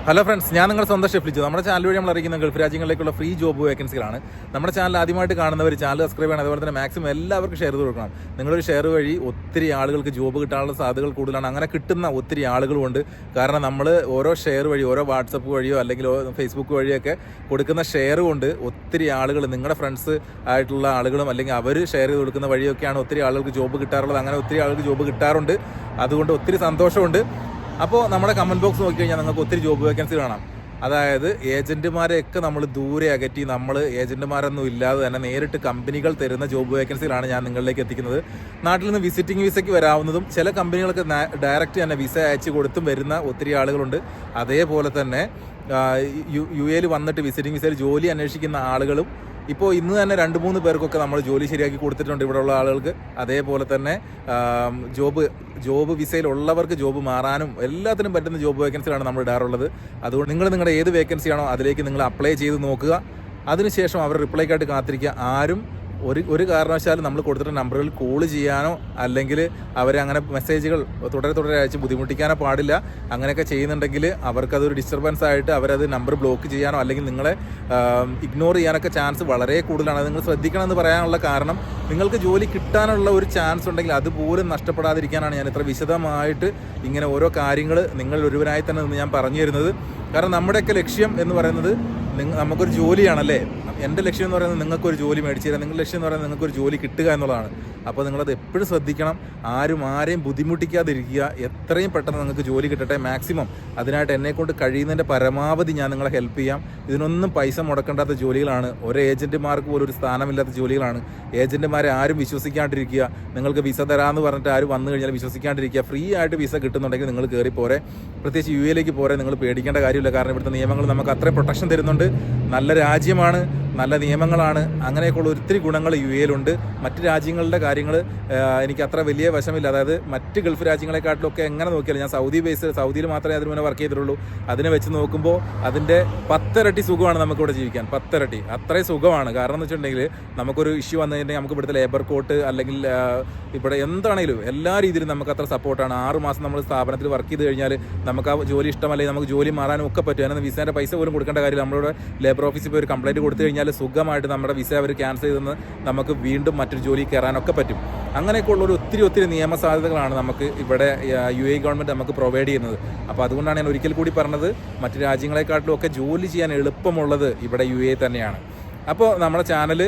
Hello friends, ഞാൻ നിങ്ങളുടെ സ്വന്തം ഷെഫ്ലിച്ചു. നമ്മുടെ ചാനൽ വഴി നമ്മൾ അറിയിക്കുന്ന ഗൾഫ് രാജ്യങ്ങളിലേക്കുള്ള ഫ്രീ ജോബ് വേക്കൻസികളാണ്. നമ്മുടെ ചാനൽ ആദ്യമായിട്ട് കാണുന്നവർ ചാനൽ സബ്സ്ക്രൈബ് ചെയ്യണം. അതുപോലെ തന്നെ മാക്സിമം എല്ലാവർക്കും ഷെയർ ചെയ്ത് കൊടുക്കണം. നിങ്ങളൊരു ഷെയർ വഴി ഒത്തിരി ആളുകൾക്ക് ജോബ് കിട്ടാനുള്ള സാധ്യതകൾ കൂടുതലാണ്. അങ്ങനെ കിട്ടുന്ന ഒത്തിരി ആളുകളുണ്ട്. കാരണം നമ്മൾ ഓരോ ഷെയർ വഴി, ഓരോ വാട്സപ്പ് വഴിയോ അല്ലെങ്കിൽ ഫേസ്ബുക്ക് വഴിയൊക്കെ കൊടുക്കുന്ന ഷെയർ കൊണ്ട് ഒത്തിരി ആളുകൾ, നിങ്ങളുടെ ഫ്രണ്ട്സ് ആയിട്ടുള്ള ആളുകളും അല്ലെങ്കിൽ അവർ ഷെയർ ചെയ്ത് കൊടുക്കുന്ന വഴിയൊക്കെയാണ് ഒത്തിരി ആളുകൾക്ക് ജോബ് കിട്ടാറുള്ളത്. അങ്ങനെ ഒത്തിരി ആളുകൾക്ക് ജോബ് കിട്ടാറുണ്ട്. അതുകൊണ്ട് ഒത്തിരി സന്തോഷമുണ്ട്. അപ്പോൾ നമ്മുടെ കമൻറ്റ് ബോക്സ് നോക്കിക്കഴിഞ്ഞാൽ നിങ്ങൾക്ക് ഒത്തിരി ജോബ് വേക്കൻസി കാണാം. അതായത് ഏജൻറ്റുമാരെയൊക്കെ നമ്മൾ ദൂരെ അകറ്റി നമ്മൾ ഏജൻറ്റുമാരൊന്നും ഇല്ലാതെ തന്നെ നേരിട്ട് കമ്പനികൾ തരുന്ന ജോബ് വേക്കൻസികളാണ് ഞാൻ നിങ്ങളിലേക്ക് എത്തിക്കുന്നത്. നാട്ടിൽ നിന്ന് വിസിറ്റിംഗ് വിസയ്ക്ക് വരാവുന്നതും ചില കമ്പനികൾക്ക് ഡയറക്റ്റ് തന്നെ വിസ അയച്ചു കൊടുത്തും വരുന്ന ഒത്തിരി ആളുകളുണ്ട്. അതേപോലെ തന്നെ യു എയിൽ വന്നിട്ട് വിസിറ്റിംഗ് വിസയിൽ ജോലി അന്വേഷിക്കുന്ന ആളുകളും ഇപ്പോൾ ഇന്ന് തന്നെ 2-3 പേർക്കൊക്കെ നമ്മൾ ജോലി ശരിയാക്കി കൊടുത്തിട്ടുണ്ട് ഇവിടെയുള്ള ആളുകൾക്ക്. അതേപോലെ തന്നെ ജോബ് വിസയിലുള്ളവർക്ക് ജോബ് മാറാനും എല്ലാത്തിനും പറ്റുന്ന ജോബ് വേക്കൻസിയാണ് നമ്മൾ ഇടാറുള്ളത്. അതുകൊണ്ട് നിങ്ങളുടെ ഏത് വേക്കൻസിയാണോ അതിലേക്ക് നിങ്ങൾ അപ്ലൈ ചെയ്ത് നോക്കുക. അതിനുശേഷം അവർ റിപ്ലൈക്കായിട്ട് കാത്തിരിക്കുക. ആരും ഒരു കാരണവശാലും നമ്മൾ കൊടുത്തിട്ട് നമ്പറുകൾ കോൾ ചെയ്യാനോ അല്ലെങ്കിൽ അവരെ അങ്ങനെ മെസ്സേജുകൾ തുടരെ അയച്ച് ബുദ്ധിമുട്ടിക്കാനോ പാടില്ല. അങ്ങനെയൊക്കെ ചെയ്യുന്നുണ്ടെങ്കിൽ അവർക്കതൊരു ഡിസ്റ്റർബൻസ് ആയിട്ട് അവരത് നമ്പർ ബ്ലോക്ക് ചെയ്യാനോ അല്ലെങ്കിൽ നിങ്ങളെ ഇഗ്നോർ ചെയ്യാനൊക്കെ ചാൻസ് വളരെ കൂടുതലാണ്. അത് നിങ്ങൾ ശ്രദ്ധിക്കണമെന്ന് പറയാനുള്ള കാരണം, നിങ്ങൾക്ക് ജോലി കിട്ടാനുള്ള ഒരു ചാൻസ് ഉണ്ടെങ്കിൽ അതുപോലും നഷ്ടപ്പെടാതിരിക്കാനാണ് ഞാൻ ഇത്ര വിശദമായിട്ട് ഇങ്ങനെ ഓരോ കാര്യങ്ങൾ നിങ്ങൾ ഒരുവനായി തന്നെ നിന്ന് ഞാൻ പറഞ്ഞു തരുന്നത്. കാരണം നമ്മുടെയൊക്കെ ലക്ഷ്യം എന്ന് പറയുന്നത് നമുക്കൊരു ജോലിയാണല്ലേ. എൻ്റെ ലക്ഷ്യം എന്ന് പറയുന്നത് നിങ്ങൾക്കൊരു ജോലി മേടിച്ചു തരാം. നിങ്ങളുടെ ലക്ഷ്യം എന്ന് പറയുന്നത് നിങ്ങൾക്കൊരു ജോലി കിട്ടുക എന്നുള്ളതാണ്. അപ്പോൾ നിങ്ങളത് എപ്പോഴും ശ്രദ്ധിക്കണം. ആരെയും ബുദ്ധിമുട്ടിക്കാതിരിക്കുക. എത്രയും പെട്ടെന്ന് നിങ്ങൾക്ക് ജോലി കിട്ടട്ടെ. മാക്സിമം അതിനായിട്ട് എന്നെക്കൊണ്ട് കഴിയുന്നതിൻ്റെ പരമാവധി ഞാൻ നിങ്ങളെ ഹെൽപ്പ് ചെയ്യാം. ഇതിനൊന്നും പൈസ മുടക്കേണ്ടാത്ത ജോലികളാണ്. ഒരു ഏജൻറ്റുമാർക്ക് പോലും ഒരു സ്ഥാനമില്ലാത്ത ജോലികളാണ്. ഏജൻറ്റുമാരെ ആരും വിശ്വസിക്കാണ്ടിരിക്കുക. നിങ്ങൾക്ക് വിസ തരാമെന്ന് പറഞ്ഞിട്ട് ആരും വന്നു കഴിഞ്ഞാൽ വിശ്വസിക്കാണ്ടിരിക്കുക. ഫ്രീ ആയിട്ട് വിസ കിട്ടുന്നുണ്ടെങ്കിൽ നിങ്ങൾ കയറി പോരെ. പ്രത്യേകിച്ച് യു എയിലേക്ക് പോരെ. നിങ്ങൾ പേടിക്കേണ്ട കാര്യമില്ല. കാരണം ഇവിടുത്തെ നിയമങ്ങൾ നമുക്ക് അത്രയും പ്രൊട്ടക്ഷൻ തരുന്നുണ്ട്. നല്ല രാജ്യമാണ്, നല്ല നിയമങ്ങളാണ്. അങ്ങനെയൊക്കെയുള്ള ഒത്തിരി ഗുണങ്ങൾ യു എയിലുണ്ട്. മറ്റ് രാജ്യങ്ങളുടെ കാര്യങ്ങൾ എനിക്ക് അത്ര വലിയ വശമില്ല. അതായത് മറ്റ് ഗൾഫ് രാജ്യങ്ങളെക്കാട്ടിലൊക്കെ എങ്ങനെ നോക്കിയാലും, ഞാൻ സൗദിയിൽ മാത്രമേ അതിന് മുന്നേ വർക്ക് ചെയ്തിട്ടുള്ളൂ. അതിനെ വെച്ച് നോക്കുമ്പോൾ അതിൻ്റെ 10 ഇരട്ടി സുഖമാണ് നമുക്കിവിടെ ജീവിക്കാൻ. 10 ഇരട്ടി അത്രയും സുഖമാണ്. കാരണം എന്ന് വെച്ചിട്ടുണ്ടെങ്കിൽ നമുക്കൊരു ഇഷ്യൂ വന്നു കഴിഞ്ഞിട്ടുണ്ടെങ്കിൽ നമുക്ക് ഇവിടുത്തെ ലേബർ കോട്ട് അല്ലെങ്കിൽ ഇവിടെ എന്താണെങ്കിലും എല്ലാ രീതിയിലും നമുക്ക് അത്ര സപ്പോർട്ടാണ്. 6 മാസം നമ്മൾ സ്ഥാപനത്തിൽ വർക്ക് ചെയ്ത് കഴിഞ്ഞാൽ നമുക്ക് ആ ജോലി ഇഷ്ടമല്ലെങ്കിൽ നമുക്ക് ജോലി മാറാനും ഒക്കെ പറ്റും. അതിന് വിസേൻ്റെ പൈസ പോലും കൊടുക്കേണ്ട കാര്യമില്ല. നമ്മളിവിടെ ലേബർ ഓഫീസിൽ പോയി ഒരു കംപ്ലയിൻറ്റ് കൊടുത്തു കഴിഞ്ഞാൽ സുഖമായിട്ട് നമ്മുടെ വിസ അവർ ക്യാൻസൽ ചെയ്തെന്ന് നമുക്ക് വീണ്ടും മറ്റൊരു ജോലി കയറാനൊക്കെ പറ്റും. അങ്ങനെയൊക്കെയുള്ളൊരു ഒത്തിരി നിയമ സാധ്യതകളാണ് നമുക്ക് ഇവിടെ യു എ ഗവൺമെൻറ് നമുക്ക് പ്രൊവൈഡ് ചെയ്യുന്നത്. അപ്പോൾ അതുകൊണ്ടാണ് ഞാൻ ഒരിക്കൽ കൂടി പറഞ്ഞത്, മറ്റു രാജ്യങ്ങളെക്കാട്ടിലും ഒക്കെ ജോലി ചെയ്യാൻ എളുപ്പമുള്ളത് ഇവിടെ യു എ തന്നെയാണ്. അപ്പോൾ നമ്മുടെ ചാനൽ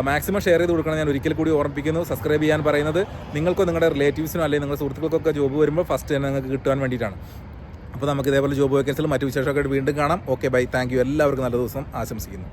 മാക്സിമം ഷെയർ ചെയ്ത് കൊടുക്കണം ഞാൻ ഒരിക്കൽ കൂടി ഓർമ്മിപ്പിക്കുന്നു. സബ്സ്ക്രൈബ് ചെയ്യാൻ പറയുന്നത് നിങ്ങൾക്കോ നിങ്ങളുടെ റിലേറ്റീവ്സിനോ അല്ലെങ്കിൽ നിങ്ങളുടെ സുഹൃത്തുക്കൾക്കൊക്കെ ജോബ് വരുമ്പോൾ ഫസ്റ്റ് തന്നെ നിങ്ങൾക്ക് കിട്ടാൻ വേണ്ടിയിട്ടാണ്. അപ്പോൾ നമുക്ക് ഇതേപോലെ ജോബ് വേക്കൻസിലും മറ്റു വിശേഷമൊക്കെ വീണ്ടും കാണാം. Okay, bye, thank you. എല്ലാവർക്കും നല്ല ദിവസം ആശംസിക്കുന്നു.